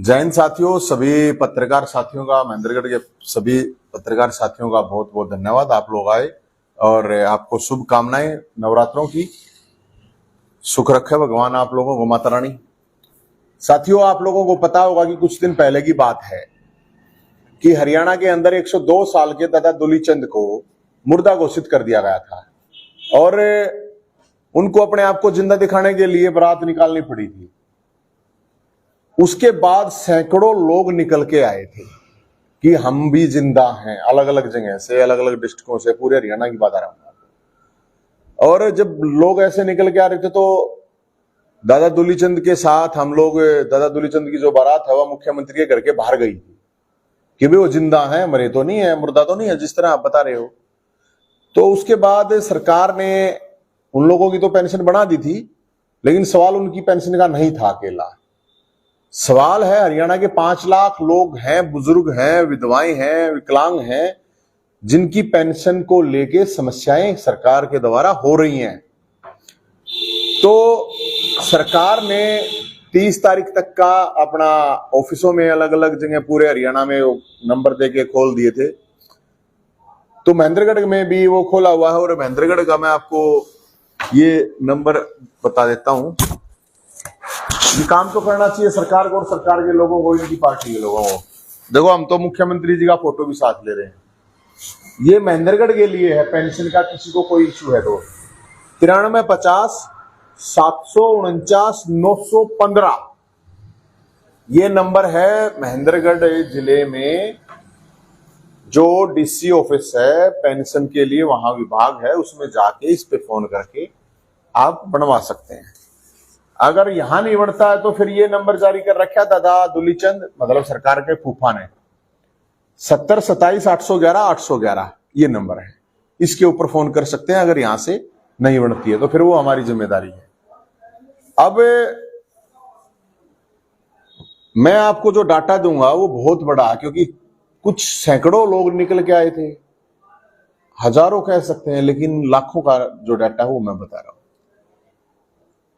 जय हिंद साथियों, सभी पत्रकार साथियों का, महेंद्रगढ़ के सभी पत्रकार साथियों का बहुत बहुत धन्यवाद। आप लोग आए और आपको शुभकामनाएं नवरात्रों की। सुख रखे भगवान आप लोगों को, माता रानी। साथियों, आप लोगों को पता होगा कि कुछ दिन पहले की बात है कि हरियाणा के अंदर 102 साल के दादा दुलीचंद को मुर्दा घोषित कर दिया गया था और उनको अपने आप को जिंदा दिखाने के लिए बारात निकालनी पड़ी थी। उसके बाद सैकड़ों लोग निकल के आए थे कि हम भी जिंदा हैं, अलग अलग जगह से, अलग अलग डिस्ट्रिक्टों से, पूरे हरियाणा की बात आ रहा हूं। और जब लोग ऐसे निकल के आ रहे थे तो दादा दुलीचंद के साथ हम लोग, दादा दुलीचंद की जो बारात है वह मुख्यमंत्री के घर के बाहर गई थी कि भी वो जिंदा है, मरे तो नहीं है, मुर्दा तो नहीं है, जिस तरह आप बता रहे हो। तो उसके बाद सरकार ने उन लोगों की तो पेंशन बढ़ा दी थी, लेकिन सवाल उनकी पेंशन का नहीं था अकेला। सवाल है, हरियाणा के 5 लाख लोग हैं, बुजुर्ग हैं, विधवाएं हैं, विकलांग हैं, जिनकी पेंशन को लेके समस्याएं सरकार के द्वारा हो रही हैं। तो सरकार ने 30 तारीख तक का अपना ऑफिसों में अलग अलग जगह पूरे हरियाणा में नंबर देके खोल दिए थे। तो महेंद्रगढ़ में भी वो खोला हुआ है और महेंद्रगढ़ का मैं आपको ये नंबर बता देता हूं। ये काम तो करना चाहिए सरकार को और सरकार के लोगों को, इनकी पार्टी के लोगों को। देखो, हम तो मुख्यमंत्री जी का फोटो भी साथ ले रहे हैं। ये महेंद्रगढ़ के लिए है, पेंशन का किसी को कोई इश्यू है तो 9350 749 915 ये नंबर है। महेंद्रगढ़ जिले में जो डीसी ऑफिस है पेंशन के लिए, वहां विभाग है, उसमें जाके इस पे फोन करके आप बनवा सकते हैं। अगर यहां नहीं बढ़ता है तो फिर ये नंबर जारी कर रखा दादा दुलीचंद, मतलब सरकार के फूफा ने, 70 27 811 811 ये नंबर है। इसके ऊपर फोन कर सकते हैं। अगर यहां से नहीं बढ़ती है तो फिर वो हमारी जिम्मेदारी है। अब मैं आपको जो डाटा दूंगा वो बहुत बड़ा, क्योंकि कुछ सैकड़ों लोग निकल के आए थे, हजारों कह सकते हैं, लेकिन लाखों का जो डाटा है वो मैं बता रहा हूं।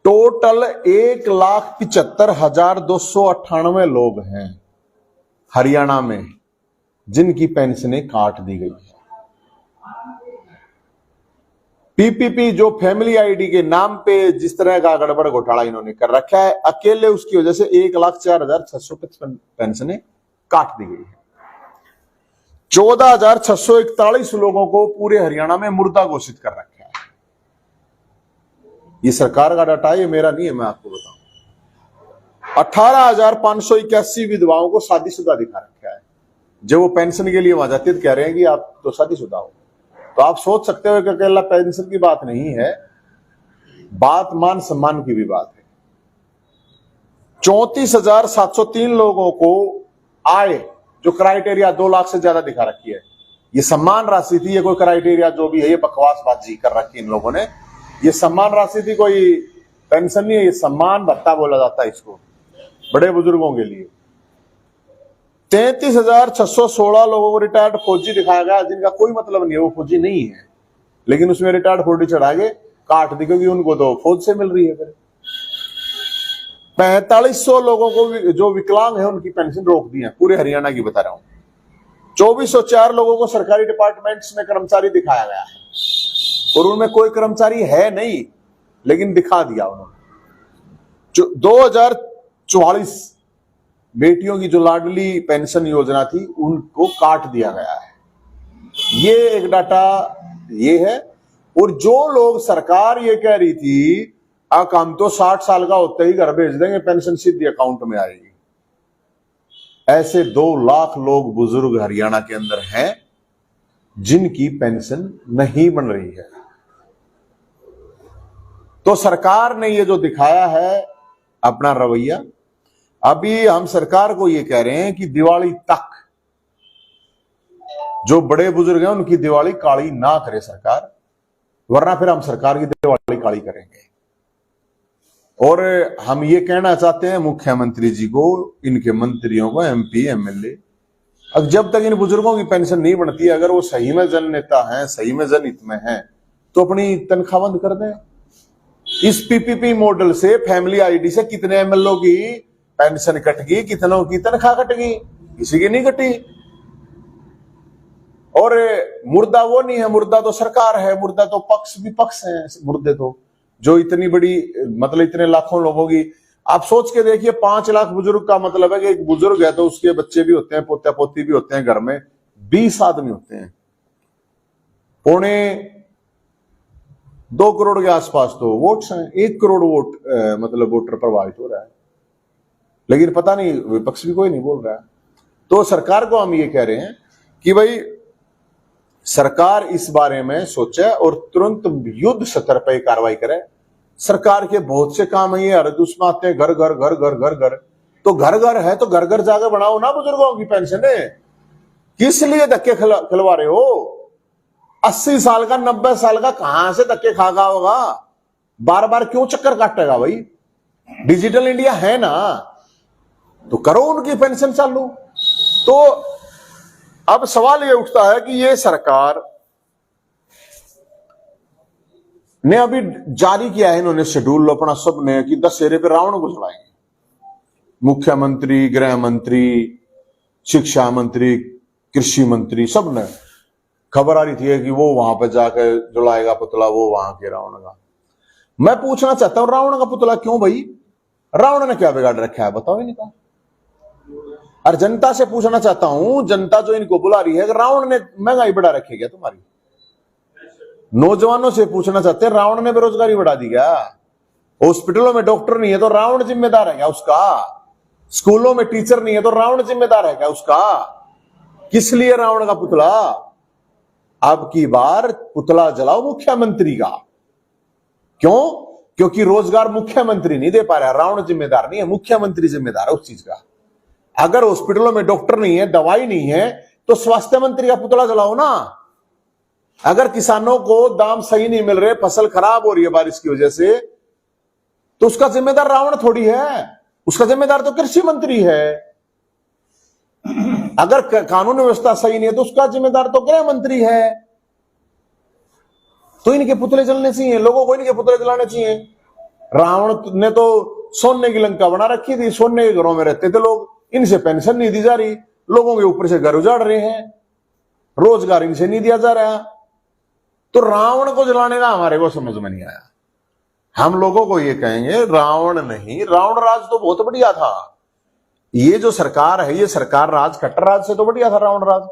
टोटल 1,75,298 लोग हैं हरियाणा में जिनकी पेंशनें काट दी गई है। पीपीपी जो फैमिली आईडी के नाम पे जिस तरह का गड़बड़ घोटाला इन्होंने कर रखा है, अकेले उसकी वजह से 1,04,655 पेंशनें काट दी गई है। 14,641 लोगों को पूरे हरियाणा में मुर्दा घोषित कर रखा है। ये सरकार का डाटा है, ये मेरा नहीं है, मैं आपको बताऊं। 18,581 विधवाओं को शादीशुदा दिखा रखा है। जब वो पेंशन के लिए वहां जाते कह रहे हैं कि आप तो शादीशुदा हो। तो आप सोच सकते हो कि अकेला पेंशन की बात नहीं है, बात मान सम्मान की भी बात है। 34,703 लोगों को आय जो क्राइटेरिया 2 लाख से ज्यादा दिखा रखी है, ये सम्मान राशि थी। ये कोई क्राइटेरिया जो भी है, ये बकवासबाजी कर रखी इन लोगों ने। ये सम्मान राशि थी, कोई पेंशन नहीं है, ये सम्मान भत्ता बोला जाता है इसको, बड़े बुजुर्गों के लिए। 33,616 लोगों को रिटायर्ड फौजी दिखाया गया, जिनका कोई मतलब नहीं है, वो फौजी नहीं है, लेकिन उसमें रिटायर्ड फौजी चढ़ा के काट दी, क्योंकि उनको तो फौज से मिल रही है। फिर 4500 लोगों को जो विकलांग है उनकी पेंशन रोक दी है, पूरे हरियाणा की बता रहा हूं। 2404 लोगों को सरकारी डिपार्टमेंट्स में कर्मचारी दिखाया गया है और उनमें कोई कर्मचारी है नहीं, लेकिन दिखा दिया उन्होंने। 2044 बेटियों की जो लाडली पेंशन योजना थी उनको काट दिया गया है। ये एक डाटा ये है। और जो लोग, सरकार ये कह रही थी हम तो 60 साल का होते ही घर भेज देंगे, पेंशन सीधी अकाउंट में आएगी, ऐसे 2 लाख लोग बुजुर्ग हरियाणा के अंदर हैं जिनकी पेंशन नहीं बन रही है। तो सरकार ने ये जो दिखाया है अपना रवैया, अभी हम सरकार को ये कह रहे हैं कि दिवाली तक जो बड़े बुजुर्ग हैं उनकी दिवाली काली ना करे सरकार, वरना फिर हम सरकार की दिवाली काली करेंगे। और हम ये कहना चाहते हैं मुख्यमंत्री जी को, इनके मंत्रियों को, एमपी एमएलए, अब जब तक इन बुजुर्गों की पेंशन नहीं बनती है, अगर वो सही में जननेता हैं, सही में जनहित में हैं, तो अपनी तनख्वाह बंद कर दें। इस पीपीपी मॉडल से, फैमिली आईडी से कितने एमएलओ की पेंशन कटेगी, कितनों की तनख्वाह कटेगी, किसी की नहीं कटी। और मुर्दा वो नहीं है, मुर्दा तो सरकार है, मुर्दा तो पक्ष विपक्ष है। मुर्दे तो जो इतनी बड़ी मतलब इतने लाखों लोगों की, आप सोच के देखिए 5 लाख बुजुर्ग का मतलब है कि एक बुजुर्ग है तो उसके बच्चे भी होते हैं, पोता पोती भी होते हैं, घर में 20 आदमी होते हैं, पौने 2 करोड़ के आसपास तो वोट्स हैं, 1 करोड़ वोट मतलब वोटर प्रभावित हो रहा है, लेकिन पता नहीं विपक्ष भी कोई नहीं बोल रहा है। तो सरकार को हम ये कह रहे हैं कि भाई सरकार इस बारे में सोचे और तुरंत युद्ध स्तर पर कार्रवाई करे। सरकार के बहुत से काम है, ये हर उसमें आते हैं घर घर घर घर घर घर, तो घर घर है तो घर घर जाकर बनाओ ना बुजुर्गों की पेंशन। किस लिए धक्के खिलवा रहे हो? 80 साल का 90 साल का कहां से धक्के खागा होगा? बार बार क्यों चक्कर काटेगा भाई? डिजिटल इंडिया है ना, तो करो उनकी पेंशन चालू। तो अब सवाल यह उठता है कि ये सरकार ने अभी जारी किया है इन्होंने शेड्यूल अपना सबने कि दशहरे पे रावण को जलाएंगे। मुख्यमंत्री, गृह मंत्री, शिक्षा मंत्री, कृषि मंत्री सब ने खबर आ रही थी कि वो वहां पे जाकर जलाएगा पुतला, वो वहां के रावण का। मैं पूछना चाहता हूं रावण का पुतला क्यों भाई? रावण ने क्या बिगाड़ रखा है बताओ इनका? और जनता से पूछना चाहता हूं, जनता जो इनको बुला रही है, रावण ने महंगाई बढ़ा रखी है क्या तुम्हारी? नौजवानों से पूछना चाहते हैं रावण ने बेरोजगारी बढ़ा दी क्या? हॉस्पिटलों में डॉक्टर नहीं है तो रावण जिम्मेदार है क्या उसका? स्कूलों में टीचर नहीं है तो रावण जिम्मेदार है क्या उसका? किस लिए रावण का पुतला? अब की बार पुतला जलाओ मुख्यमंत्री का। क्यों? क्योंकि रोजगार मुख्यमंत्री नहीं दे पा रहा, रावण जिम्मेदार नहीं है, मुख्यमंत्री जिम्मेदार है उस चीज का। अगर हॉस्पिटलों में डॉक्टर नहीं है, दवाई नहीं है, तो स्वास्थ्य मंत्री का पुतला जलाओ ना। अगर किसानों को दाम सही नहीं मिल रहे, फसल खराब हो रही है बारिश की वजह से, तो उसका जिम्मेदार रावण थोड़ी है, उसका जिम्मेदार तो कृषि मंत्री है। अगर कानून व्यवस्था सही नहीं है तो उसका जिम्मेदार तो गृह मंत्री है। तो इनके पुतले जलने चाहिए, लोगों को इनके पुतले जलाने चाहिए। रावण ने तो सोने की लंका बना रखी थी, सोने के घरों में रहते थे लोग, इनसे पेंशन नहीं दी जा रही, लोगों के ऊपर से घर उजाड़ रहे हैं, रोजगार इनसे नहीं दिया जा रहा। तो रावण को जलाने का हमारे को समझ में नहीं आया। हम लोगों को ये कहेंगे रावण नहीं, रावण राज तो बहुत बढ़िया था। ये जो सरकार है, ये सरकार राज कट्टर राज से तो बढ़िया था रावण राज,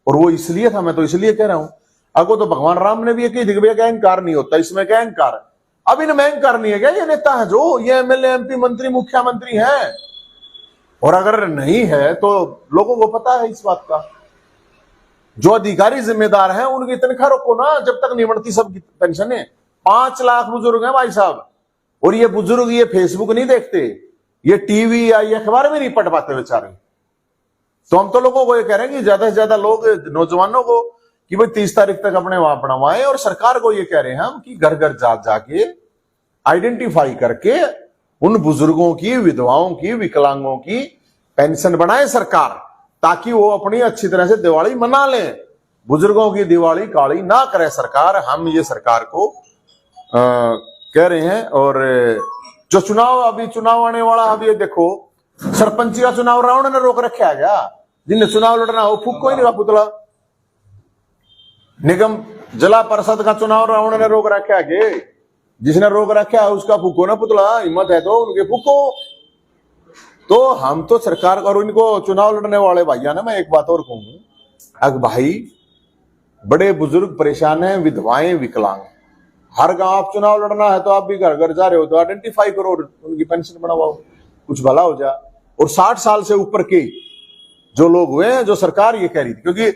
और वो इसलिए था, मैं तो इसलिए कह रहा हूं। अगो तो भगवान राम ने भी एक दिग्विजय का अहंकार नहीं होता, इसमें क्या अहंकार? अब इनमें अहंकार नहीं है क्या? ये नेता है जो, ये एमएलए एमपी मंत्री मुख्यमंत्री है, और अगर नहीं है तो लोगों को पता है इस बात का। जो अधिकारी जिम्मेदार हैं उनकी तनख्वाह रोको ना, जब तक नहीं बढ़ती सबकी पेंशन है। 5 लाख बुजुर्ग हैं भाई साहब, और ये बुजुर्ग ये फेसबुक नहीं देखते, ये टीवी या ये अखबार में नहीं पढ़ पाते बेचारे। तो हम तो लोगों को ये कह रहे हैं कि ज्यादा से ज्यादा लोग, नौजवानों को, कि भाई 30 तारीख तक अपने वहां बनवाएं, और सरकार को ये कह रहे हैं हम कि घर घर जाके आइडेंटिफाई करके उन बुजुर्गों की, विधवाओं की, विकलांगों की पेंशन बनाए सरकार, ताकि वो अपनी अच्छी तरह से दिवाली मना लें। बुजुर्गों की दिवाली काली ना करे सरकार, हम ये सरकार को कह रहे हैं। और जो चुनाव, अभी चुनाव आने वाला, अभी ये देखो सरपंची का चुनाव रावण ने रोक रखा है क्या? जिन्हें चुनाव लड़ना हो फूक कोई नहीं का पुतला। निगम जिला परिषद का चुनाव रावण ने रोक रखा है कि जिसने रोक रखा है उसका फूको ना पुतला, हिम्मत है तो उनके फूको। तो हम तो सरकार और इनको चुनाव लड़ने वाले भाइया ना, मैं एक बात और कहूं, अगर भाई बड़े बुजुर्ग परेशान हैं, विधवाएं, विकलांग, हर गांव आप चुनाव लड़ना है तो आप भी घर घर जा रहे हो तो आइडेंटिफाई करो, उनकी पेंशन बनवाओ, कुछ भला हो जाए। और 60 साल से ऊपर के जो लोग हुए हैं, जो सरकार ये कह रही थी, क्योंकि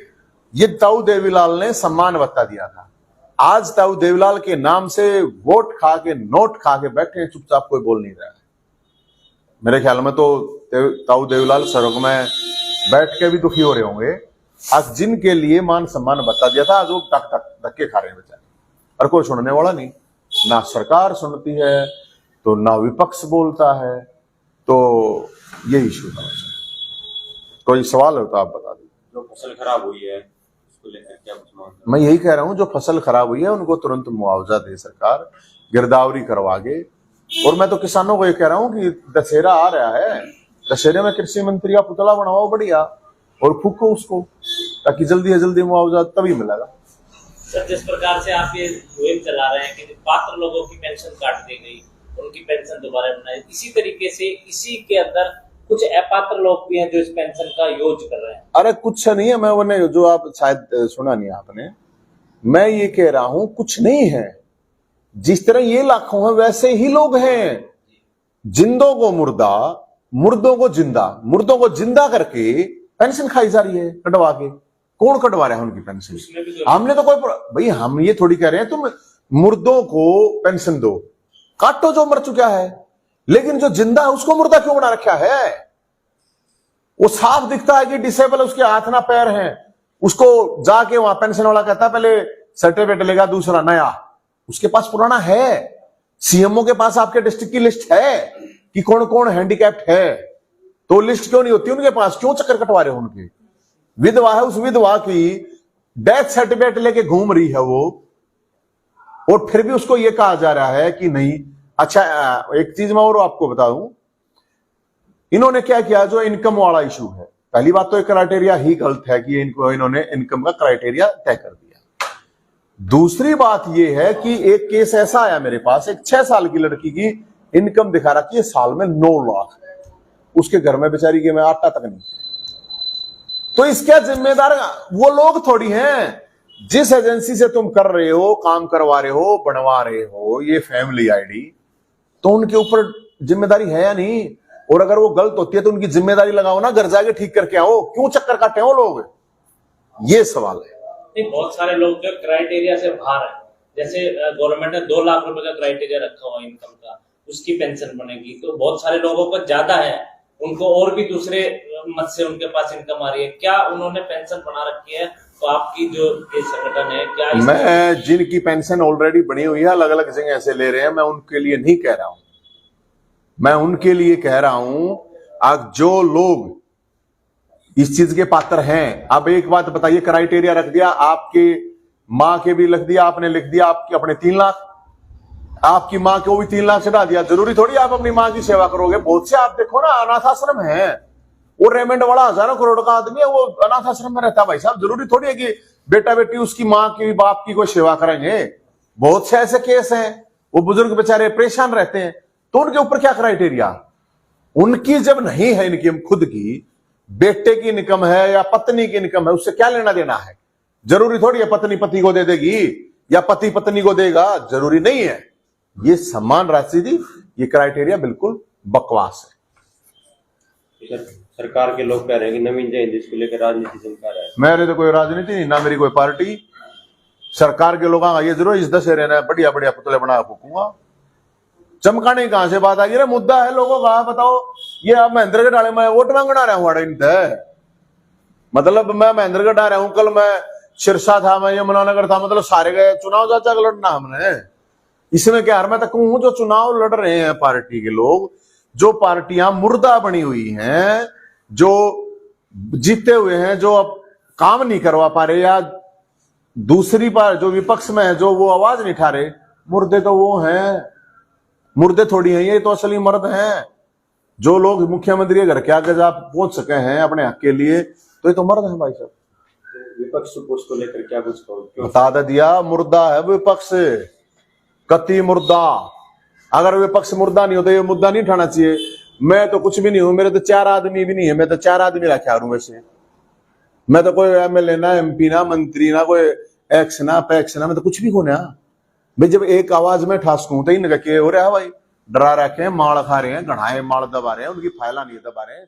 ये ताऊ देवीलाल ने सम्मान भत्ता दिया था, आज ताऊ देवीलाल के नाम से वोट खा के, नोट खा के बैठे हैं चुपचाप, कोई बोल नहीं रहा है। मेरे ख्याल में तो ताऊ देवीलाल स्वर्ग में बैठ के भी दुखी हो रहे होंगे। आज जिनके लिए मान सम्मान भत्ता दिया था, आज वो धक्के खा रहे हैं बेचारे, और कोई सुनने वाला नहीं, ना सरकार सुनती है तो ना विपक्ष बोलता है। तो ये इश्यू था। कोई सवाल हो तो आप बता दीजिए। जो फसल खराब हुई है उसको लेकर क्या कुछ मांग? मैं यही कह रहा हूं, जो फसल खराब हुई है उनको तुरंत मुआवजा दे सरकार, गिरदावरी करवा के। और मैं तो किसानों को ये कह रहा हूं कि दशहरा आ रहा है, दशहरे में कृषि मंत्री का पुतला बनाओ बढ़िया और फूको उसको, ताकि जल्दी से जल्दी मुआवजा तभी मिलेगा। सर, जिस प्रकार से आप ये मुहिम चला रहे हैं कि पात्र लोगों की पेंशन काट दी गई, उनकी पेंशन दोबारा बनाई, इसी तरीके से इसी के अंदर कुछ अपात्र लोग भी हैं जो इस पेंशन का यूज कर रहे हैं। अरे कुछ नहीं है, मैं उन्हें जो आप शायद सुना नहीं आपने, मैं ये कह रहा हूं कुछ नहीं है। जिस तरह ये लाखों हैं वैसे ही लोग हैं। जिंदों को मुर्दा, मुर्दों को जिंदा, मुर्दों को जिंदा करके पेंशन खाई जा रही है कटवा के। कौन कटवा रहा है उनकी पेंशन? हमने तो कोई भाई, हम ये थोड़ी कह रहे हैं तुम मुर्दों को पेंशन दो, काटो जो मर चुका है, लेकिन जो जिंदा है उसको मुर्दा क्यों बना रखा है? वो साफ दिखता है कि डिसेबल, उसके हाथ ना पैर हैं, उसको जाके वहां पेंशन वाला कहता है पहले सर्टिफिकेट लेगा दूसरा नया, उसके पास पुराना है। सीएमओ के पास आपके डिस्ट्रिक्ट की लिस्ट है कि कौन कौन हैंडीकैप्ड है, तो लिस्ट क्यों नहीं होती उनके पास? क्यों चक्कर कटवा रहे हो उनके? विधवा है, उस विधवा की डेथ सर्टिफिकेट लेके घूम रही है वो, और फिर भी उसको ये कहा जा रहा है कि नहीं। अच्छा, एक चीज मैं और आपको बता दूं, इन्होंने क्या किया, जो इनकम वाला इशू है, पहली बात तो एक क्राइटेरिया ही गलत है कि इन्होंने इनकम का क्राइटेरिया तय कर दिया। दूसरी बात यह है कि एक केस ऐसा आया मेरे पास, एक 6 साल की लड़की की इनकम दिखा रखी है साल में 9 लाख, उसके घर में बेचारी के में आटा तक नहीं। तो इसका जिम्मेदार वो लोग थोड़ी हैं। जिस एजेंसी से तुम कर रहे हो, काम करवा रहे हो, बनवा रहे हो ये फैमिली आईडी, तो उनके ऊपर जिम्मेदारी है या नहीं? और अगर वो गलत होती है तो उनकी जिम्मेदारी लगाओ ना, घर जाके ठीक करके आओ। क्यों चक्कर काटे हो लोग? ये सवाल है। बहुत सारे लोग जो क्राइटेरिया से बाहर है, जैसे गवर्नमेंट ने 2 लाख रुपए का क्राइटेरिया रखा हुआ इनकम का, उसकी पेंशन बनेगी, तो बहुत सारे लोगों को ज्यादा है, उनको और भी दूसरे मत से उनके पास इनकम आ रही है। क्या उन्होंने पेंशन बना रखी है? तो आपकी जो ये संगठन है क्या मैं जिनकी पेंशन ऑलरेडी बनी हुई है, अलग अलग जगह से ले रहे हैं, मैं उनके लिए नहीं कह रहा हूं। मैं उनके लिए कह रहा हूं आज जो लोग इस चीज के पात्र हैं। अब एक बात बताइए, क्राइटेरिया रख दिया, आपके मां के भी लिख दिया, आपने लिख दिया आपके अपने 3 लाख, आपकी मां को भी 3 लाख चढ़ा दिया। जरूरी थोड़ी आप अपनी मां की सेवा करोगे। बहुत से आप देखो ना, अनाथ आश्रम है, वो रेमेंड वाला हजारों करोड़ का आदमी है, वो अनाथ आश्रम में रहता है। भाई साहब, जरूरी थोड़ी है कि बेटा बेटी उसकी मां की बाप की कोई सेवा करेंगे। बहुत से ऐसे केस हैं, वो बुजुर्ग बेचारे परेशान रहते हैं, तो उनके ऊपर क्या क्राइटेरिया? उनकी जब नहीं है इनकम खुद की, बेटे की इनकम है या पत्नी की इनकम है, उससे क्या लेना देना है? जरूरी थोड़ी है पत्नी पति को दे देगी या पति पत्नी को देगा, जरूरी नहीं है। ये सम्मान राशि दी, ये क्राइटेरिया बिल्कुल बकवास है। सरकार के लोग कह रहे हैं कि नवीन जयंती इसको लेकर राजनीति चमका रहा है। मेरे तो कोई राजनीति नहीं, ना मेरी कोई पार्टी। सरकार के लोग ये जरूर इस दशहरे ने बढ़िया बढ़िया पुतले बना फूकूंगा। चमकाने कहां से बात आ गई? मुद्दा है लोगों का। बताओ, ये अब महेंद्रगढ़ वाले में वोट मांगना रहा हूं, मतलब मैं महेंद्रगढ़ आ रहा हूं, कल मैं सिरसा था, मैं यमुनानगर था, मतलब सारे गए चुनाव जाचा लड़ना हमने। इसमें क्या मैं तक हूं, जो चुनाव लड़ रहे हैं पार्टी के लोग, जो पार्टियां मुर्दा बनी हुई हैं, जो जीते हुए हैं, जो अब काम नहीं करवा पा रहे, या दूसरी बार जो विपक्ष में है, जो वो आवाज नहीं उठा रहे, मुर्दे तो वो हैं, मुर्दे थोड़ी हैं, ये तो असली मर्द हैं। जो लोग मुख्यमंत्री के घर के आगे आप पहुंच सके हैं अपने हक के लिए, तो ये तो मर्द हैं भाई साहब। विपक्ष को लेकर क्या कुछ कहो? बता दिया, मुर्दा है विपक्ष, कति मुर्दा। अगर विपक्ष मुर्दा नहीं होता ये मुद्दा नहीं उठाना चाहिए। मैं तो कुछ भी नहीं हूं, मेरे तो 4 आदमी भी नहीं है, मैं तो 4 आदमी रखा हूं। वैसे मैं तो कोई एमएलए ना, एमपी ना, मंत्री ना, कोई एक्स ना पैक्स ना, मैं तो कुछ भी को ना। भाई जब एक आवाज में ठासकूं तो इन के हो रहा है भाई, डरा रखे हैं, माल खा रहे हैं, घड़ाए माल दबा रहे हैं, उनकी फाइला नहीं दबा रहे हैं।